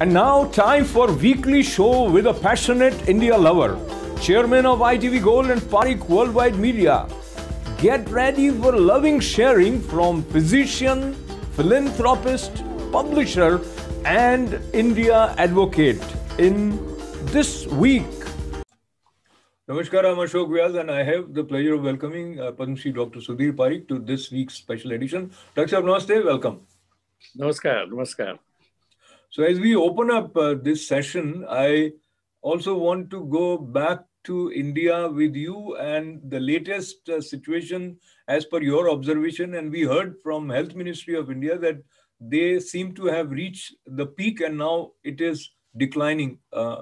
And now, time for weekly show with a passionate India lover, chairman of ITV Gold and Parik Worldwide Media. Get ready for loving sharing from physician, philanthropist, publisher, and India advocate in this week. Namaskar, I'm Ashok Vyas, and I have the pleasure of welcoming Padma Shri Dr. Sudhir Parik to this week's special edition. Dr. Namaste, welcome. Namaskar, namaskar. So as we open up this session, I also want to go back to India with you and the latest situation as per your observation. And we heard from Health Ministry of India that they seem to have reached the peak and now it is declining.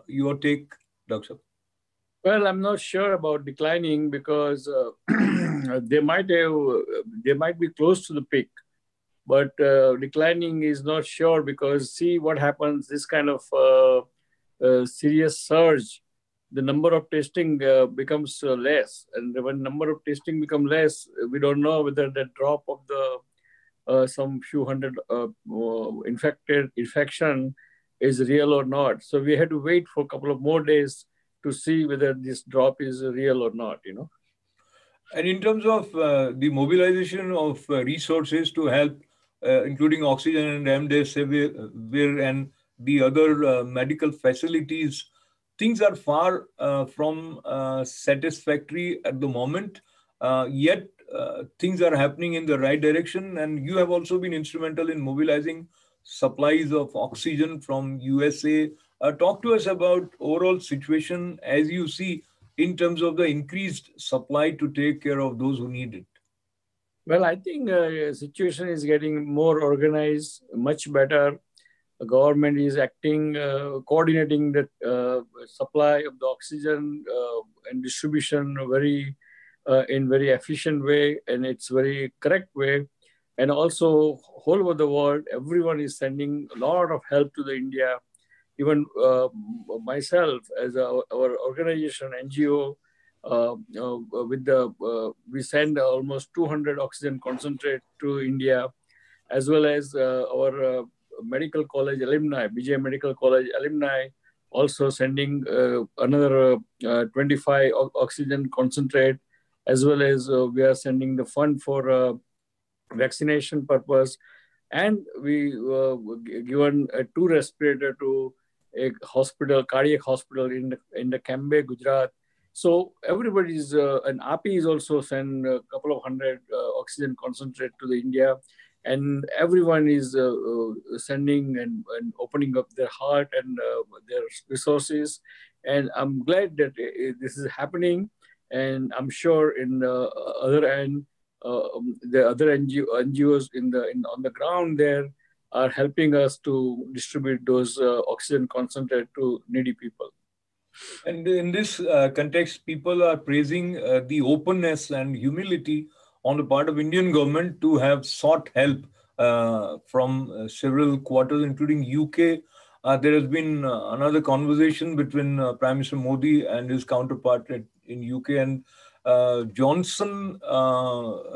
Your take, Dr. Well, I'm not sure about declining because they might be close to the peak, but declining is not sure because see what happens. This kind of serious surge, the number of testing becomes less, and when number of testing become less, we don't know whether the drop of the some few hundred infection is real or not. So we had to wait for a couple of more days to see whether this drop is real or not, you know. And in terms of the mobilization of resources to help, including oxygen and remdesivir and the other medical facilities, things are far from satisfactory at the moment. Yet things are happening in the right direction. And you have also been instrumental in mobilizing supplies of oxygen from USA. Talk to us about overall situation as you see in terms of the increased supply to take care of those who need it. Well, I think the situation is getting more organized, much better. The government is acting, coordinating the supply of the oxygen and distribution in very efficient way, and it's very correct way. And also, whole over the world, everyone is sending a lot of help to the India. Even myself, as our organization, NGO, we send almost 200 oxygen concentrate to India, as well as our medical college alumni, BJ Medical College alumni, also sending another 25 oxygen concentrate, as well as we are sending the fund for vaccination purpose. And we given a 2 respirator to a hospital, cardiac hospital in the Cambay, Gujarat. So everybody's, and API is also send a couple of hundred oxygen concentrate to the India. And everyone is sending and opening up their heart and their resources. And I'm glad that this is happening. And I'm sure in the other end, the other NGOs on the ground there are helping us to distribute those oxygen concentrate to needy people. And in this context, people are praising the openness and humility on the part of Indian government to have sought help from several quarters, including UK. There has been another conversation between Prime Minister Modi and his counterpart in UK, and Johnson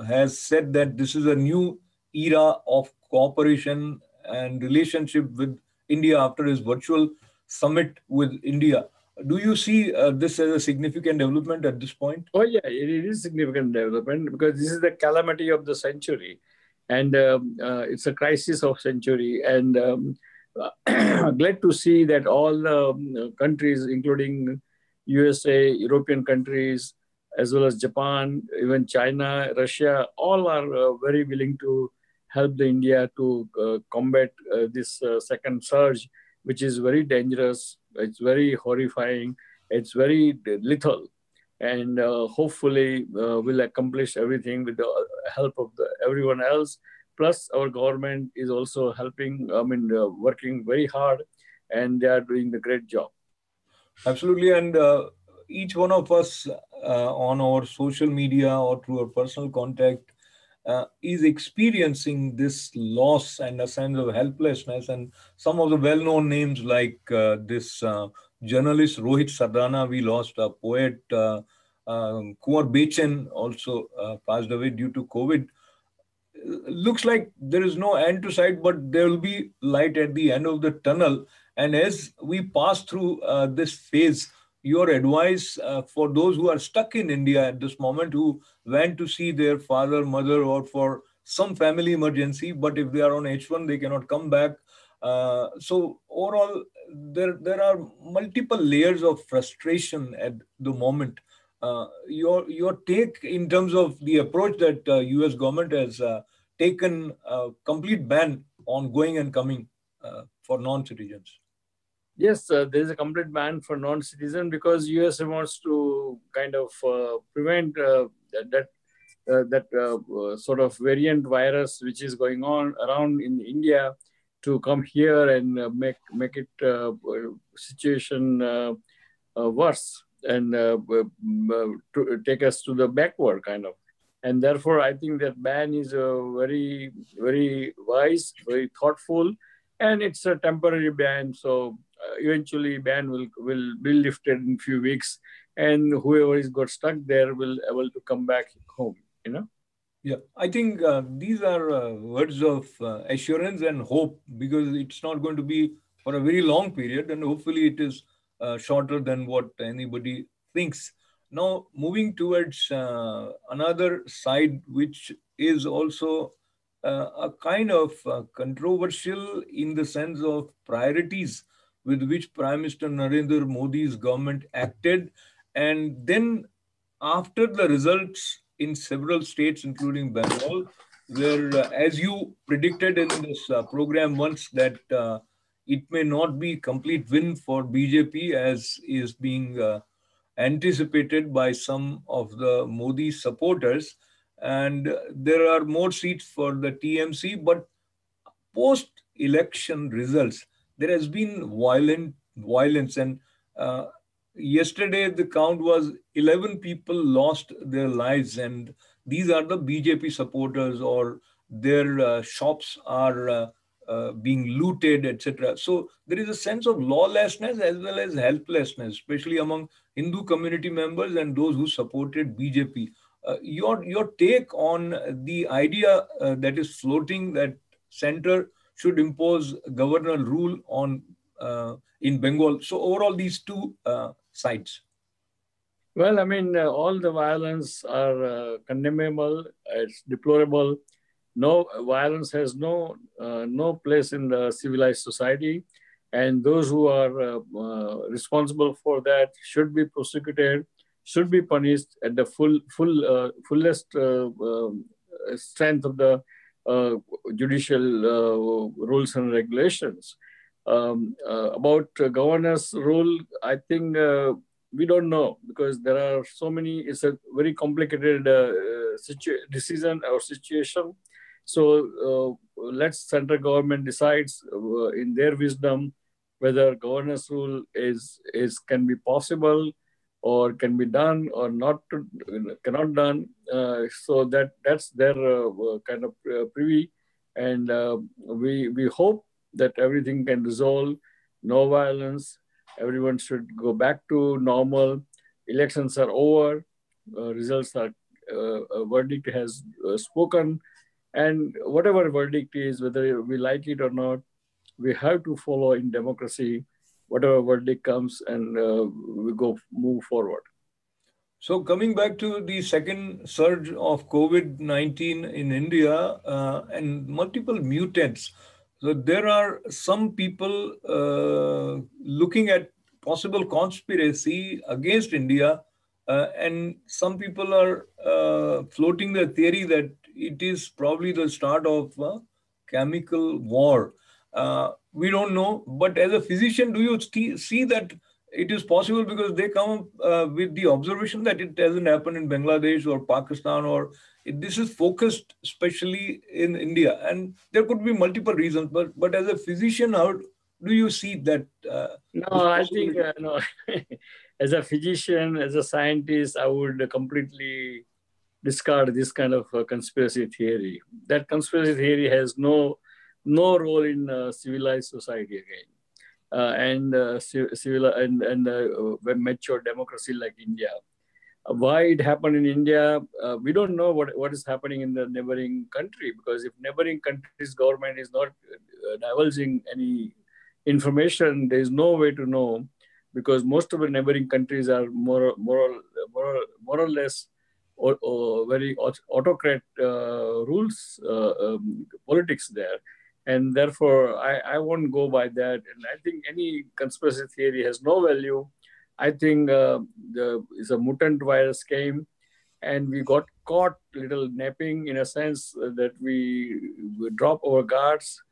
has said that this is a new era of cooperation and relationship with India after his virtual summit with India. Do you see this as a significant development at this point? Oh yeah, it is significant development because this is the calamity of the century, and it's a crisis of century. And glad to see that all the countries, including USA, European countries, as well as Japan, even China, Russia, all are very willing to help the India to combat this second surge, which is very dangerous. It's very horrifying. It's very lethal. And hopefully we'll accomplish everything with the help of everyone else. Plus our government is also helping, working very hard, and they are doing the great job. Absolutely. And each one of us on our social media or through our personal contact is experiencing this loss and a sense of helplessness. And some of the well-known names like this journalist Rohit Sardana, we lost a poet, Kumar Bechen also passed away due to COVID. looks like there is no end to sight, but there will be light at the end of the tunnel. And as we pass through this phase, your advice for those who are stuck in India at this moment, who went to see their father, mother, or for some family emergency, but if they are on H1, they cannot come back. So overall, there are multiple layers of frustration at the moment. Your take in terms of the approach that U.S. government has taken a complete ban on going and coming for non-citizens. Yes, there is a complete ban for non-citizen because USA wants to kind of prevent that sort of variant virus which is going on around in India to come here and make it situation worse and to take us to the backward kind of. And therefore, I think that ban is very, very wise, very thoughtful, and it's a temporary ban. So eventually, ban will be lifted in a few weeks, and whoever is got stuck there will able to come back home. You know. Yeah, I think these are words of assurance and hope, because it's not going to be for a very long period, and hopefully it is shorter than what anybody thinks. Now, moving towards another side, which is also a kind of controversial in the sense of priorities with which Prime Minister Narendra Modi's government acted. And then after the results in several states, including Bengal, where, as you predicted in this program once, that it may not be complete win for BJP as is being anticipated by some of the Modi supporters. And there are more seats for the TMC, but post-election results, there has been violence. And yesterday, the count was 11 people lost their lives, and these are the BJP supporters, or their shops are being looted, etc. So there is a sense of lawlessness as well as helplessness, especially among Hindu community members and those who supported BJP. Your take on the idea that is floating, that center should impose governor rule on in Bengal. So overall, these two sides. Well, I mean, all the violence are condemnable. It's deplorable. No violence has no place in the civilized society, and those who are responsible for that should be prosecuted, should be punished at the fullest strength of the judicial rules and regulations. About governor's rule, I think we don't know, because there are so many. It's a very complicated decision or situation. So let central government decides in their wisdom whether governor's rule can be possible, or can be done, or cannot done. So that's their kind of privy, and we hope that everything can resolve, no violence. Everyone should go back to normal. Elections are over. Results are. A verdict has spoken. And whatever verdict is, whether we like it or not, we have to follow in democracy whatever verdict comes, and we move forward. So coming back to the second surge of COVID-19 in India and multiple mutants, so there are some people looking at possible conspiracy against India, and some people are floating the theory that it is probably the start of a chemical war. We don't know, but as a physician, do you see that it is possible? Because they come with the observation that it hasn't happened in Bangladesh or Pakistan, or this is focused especially in India, and there could be multiple reasons. But as a physician, how do you see that? No, I think no. As a physician, as a scientist, I would completely discard this kind of conspiracy theory. That conspiracy theory has no role in civilized society again. And civil and mature democracy like India. Why it happened in India, we don't know what is happening in the neighboring country, because if neighboring country's government is not divulging any information, there is no way to know, because most of the neighboring countries are more or less or very autocrat rules, politics there. And therefore, I won't go by that. And I think any conspiracy theory has no value. I think it's a mutant virus came, and we got caught little napping, in a sense that we dropped our guards,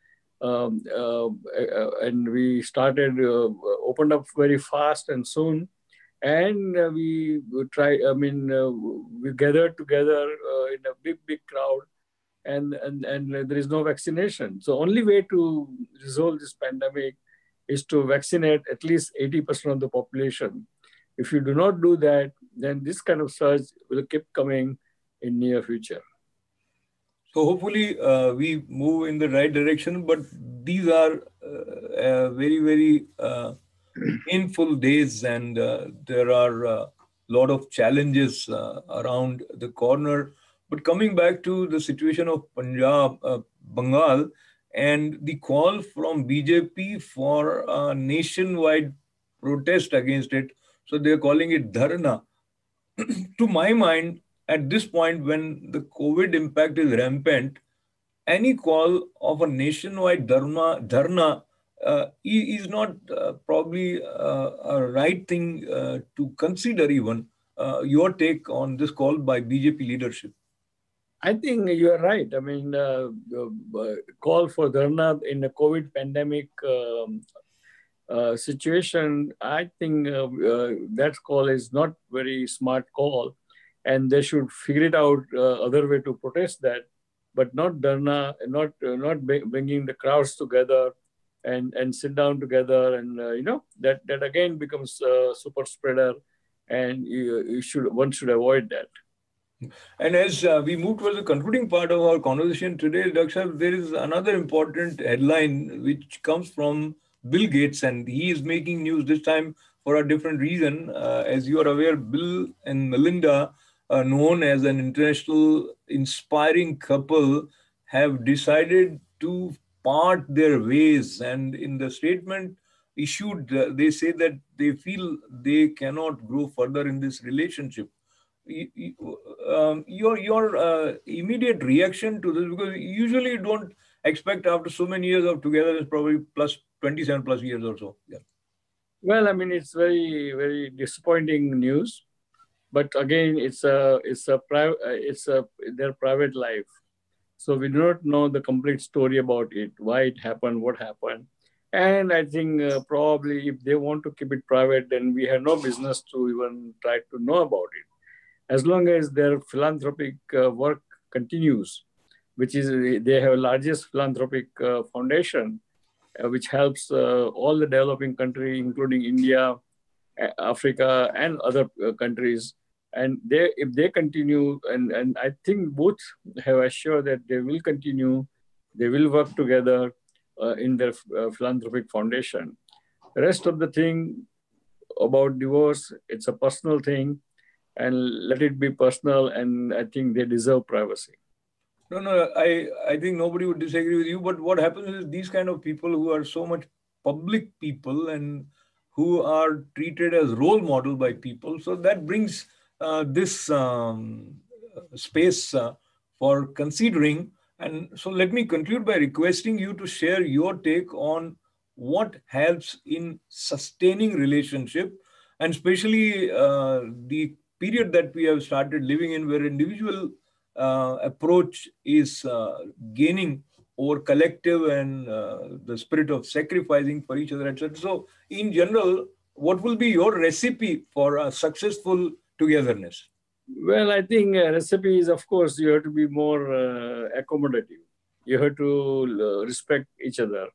and we started opened up very fast and soon, and we try. I mean, we gathered together in a big crowd, and there is no vaccination. So only way to resolve this pandemic is to vaccinate at least 80% of the population. If you do not do that, then this kind of surge will keep coming in near future. So hopefully we move in the right direction, but these are very painful days, and there are a lot of challenges around the corner. But coming back to the situation of Punjab, Bengal, and the call from BJP for a nationwide protest against it, so they're calling it dharna. To my mind, at this point, when the COVID impact is rampant, any call of a nationwide dharna is not probably a right thing to consider even. Your take on this call by BJP leadership? I think you are right. I mean, the call for dharna in the COVID pandemic situation, I think that call is not very smart call, and they should figure it out other way to protest that, but not dharna, not bringing the crowds together and sit down together, and that again becomes super spreader, and one should avoid that. And as we move towards the concluding part of our conversation today, Dr. there is another important headline which comes from Bill Gates, and he is making news this time for a different reason. As you are aware, Bill and Melinda, known as an international inspiring couple, have decided to part their ways. And in the statement issued, they say that they feel they cannot grow further in this relationship. Your immediate reaction to this, because usually you don't expect after so many years of togetherness, probably plus 27 plus years or so. Yeah. Well, I mean, it's very disappointing news, but again, it's their private life, so we do not know the complete story about it, why it happened, what happened. And I think probably if they want to keep it private, then we have no business to even try to know about it. As long as their philanthropic work continues, which is they have largest philanthropic foundation, which helps all the developing countries, including India, Africa, and other countries. And if they continue, and I think both have assured that they will continue, they will work together in their philanthropic foundation. The rest of the thing about divorce, it's a personal thing, and let it be personal, and I think they deserve privacy. No, I think nobody would disagree with you, but what happens is these kind of people who are so much public people and who are treated as role model by people, so that brings this space for considering. And so let me conclude by requesting you to share your take on what helps in sustaining relationship, and especially the period that we have started living in, where individual approach is gaining over collective, and the spirit of sacrificing for each other, etc. So in general, what will be your recipe for a successful togetherness? Well, I think recipe is, of course, you have to be more accommodative. You have to respect each other.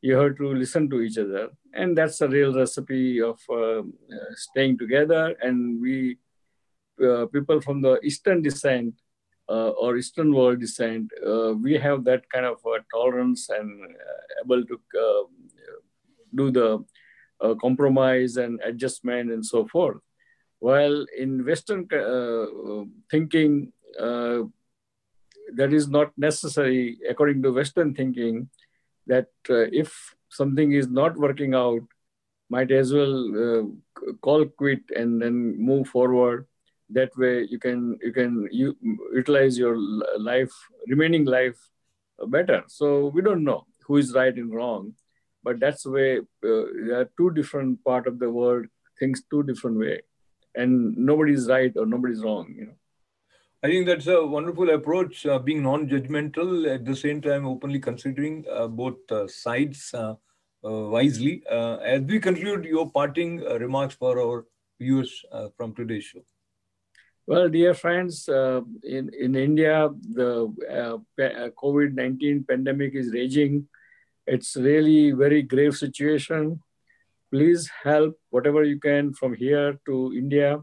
You have to listen to each other. And that's a real recipe of staying together. And we, people from the Eastern descent or Eastern world descent, we have that kind of tolerance and able to do the compromise and adjustment and so forth. While in Western thinking, that is not necessary according to Western thinking, that if something is not working out, might as well call quit and then move forward. That way you can utilize your remaining life better. So we don't know who is right and wrong, but that's the way there are two different part of the world, things two different way, and nobody's right or nobody's wrong, you know. I think that's a wonderful approach, being non-judgmental, at the same time openly considering both sides wisely. As we conclude, your parting remarks for our viewers from today's show. Well, dear friends, in India, the COVID-19 pandemic is raging. It's really very grave situation. Please help whatever you can from here to India.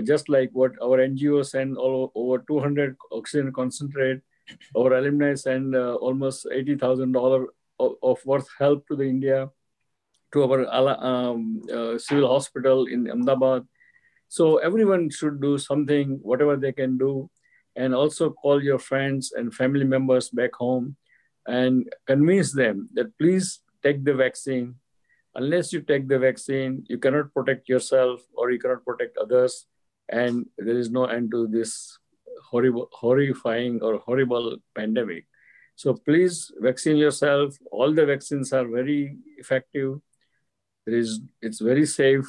Just like what our NGO send over 200 oxygen concentrate, our alumni send almost $80,000 of worth help to the India, to our civil hospital in Ahmedabad. So everyone should do something, whatever they can do, and also call your friends and family members back home and convince them that please take the vaccine. Unless you take the vaccine, you cannot protect yourself or you cannot protect others. And there is no end to this horrifying or horrible pandemic. So please vaccine yourself. All the vaccines are very effective. It's very safe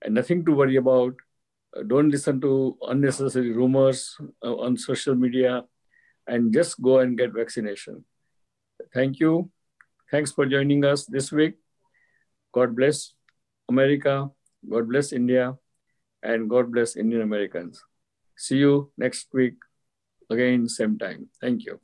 and nothing to worry about. Don't listen to unnecessary rumors on social media, and just go and get vaccination. Thank you. Thanks for joining us this week. God bless America. God bless India. And God bless Indian Americans. See you next week again, same time. Thank you.